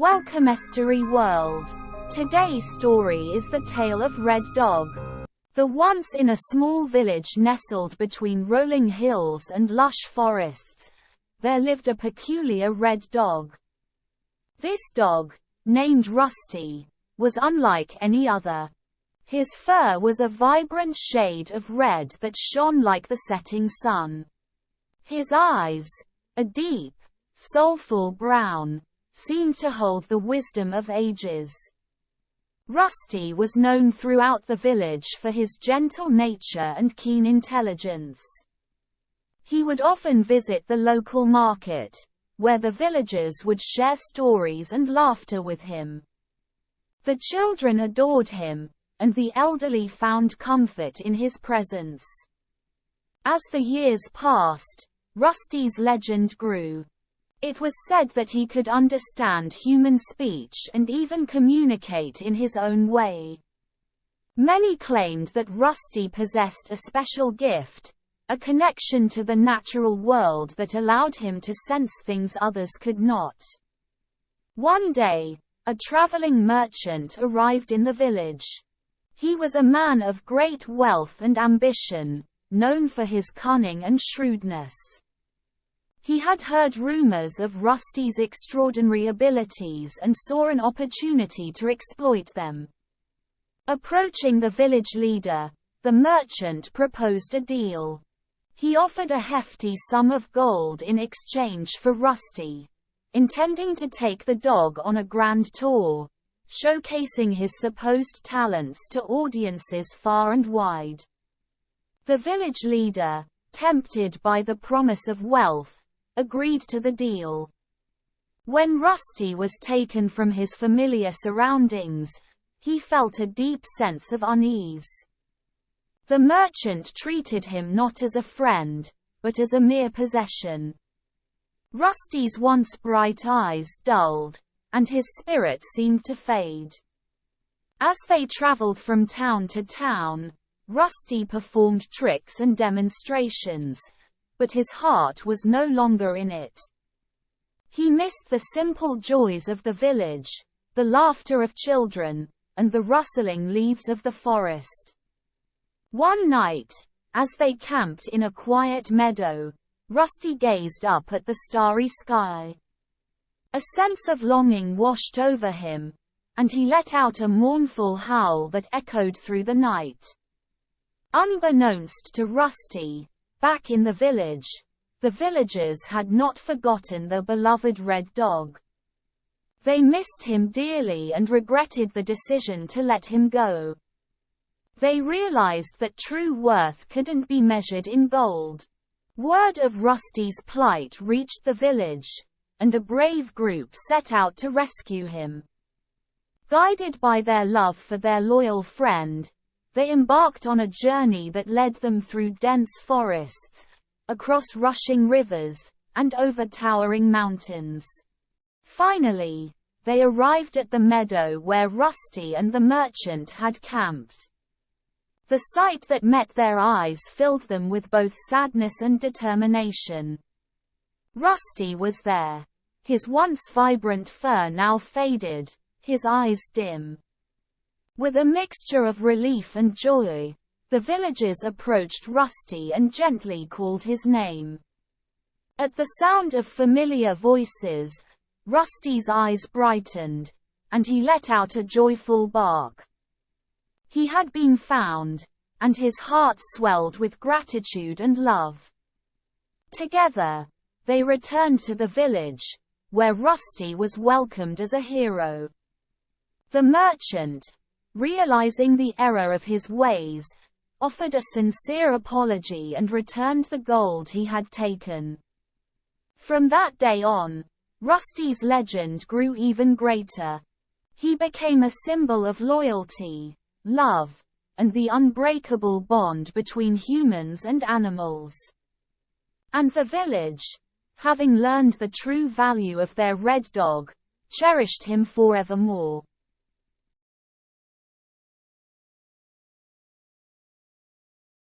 Welcome Mystery World. Today's story is the tale of Red Dog. Once in a small village nestled between rolling hills and lush forests, there lived a peculiar red dog. This dog, named Rusty, was unlike any other. His fur was a vibrant shade of red that shone like the setting sun. His eyes, a deep, soulful brown, seemed to hold the wisdom of ages. Rusty was known throughout the village for his gentle nature and keen intelligence. He would often visit the local market, where the villagers would share stories and laughter with him. The children adored him, and the elderly found comfort in his presence. As the years passed, Rusty's legend grew. It was said that he could understand human speech and even communicate in his own way. Many claimed that Rusty possessed a special gift, a connection to the natural world that allowed him to sense things others could not. One day, a traveling merchant arrived in the village. He was a man of great wealth and ambition, known for his cunning and shrewdness. He had heard rumors of Rusty's extraordinary abilities and saw an opportunity to exploit them. Approaching the village leader, the merchant proposed a deal. He offered a hefty sum of gold in exchange for Rusty, intending to take the dog on a grand tour, showcasing his supposed talents to audiences far and wide. The village leader, tempted by the promise of wealth, agreed to the deal. When Rusty was taken from his familiar surroundings, he felt a deep sense of unease. The merchant treated him not as a friend, but as a mere possession. Rusty's once bright eyes dulled, and his spirit seemed to fade. As they traveled from town to town, Rusty performed tricks and demonstrations, but his heart was no longer in it. He missed the simple joys of the village, the laughter of children, and the rustling leaves of the forest. One night, as they camped in a quiet meadow, Rusty gazed up at the starry sky. A sense of longing washed over him, and he let out a mournful howl that echoed through the night. Unbeknownst to Rusty, back in the village, the villagers had not forgotten their beloved Red Dog. They missed him dearly and regretted the decision to let him go. They realized that true worth couldn't be measured in gold. Word of Rusty's plight reached the village, and a brave group set out to rescue him. Guided by their love for their loyal friend, they embarked on a journey that led them through dense forests, across rushing rivers, and over towering mountains. Finally, they arrived at the meadow where Rusty and the merchant had camped. The sight that met their eyes filled them with both sadness and determination. Rusty was there, his once vibrant fur now faded, his eyes dim. With a mixture of relief and joy, the villagers approached Rusty and gently called his name. At the sound of familiar voices, Rusty's eyes brightened, and he let out a joyful bark. He had been found, and his heart swelled with gratitude and love. Together, they returned to the village, where Rusty was welcomed as a hero. The merchant, realizing the error of his ways, offered a sincere apology and returned the gold he had taken. From that day on, Rusty's legend grew even greater. He became a symbol of loyalty, love, and the unbreakable bond between humans and animals. And the village, having learned the true value of their Red Dog, cherished him forevermore.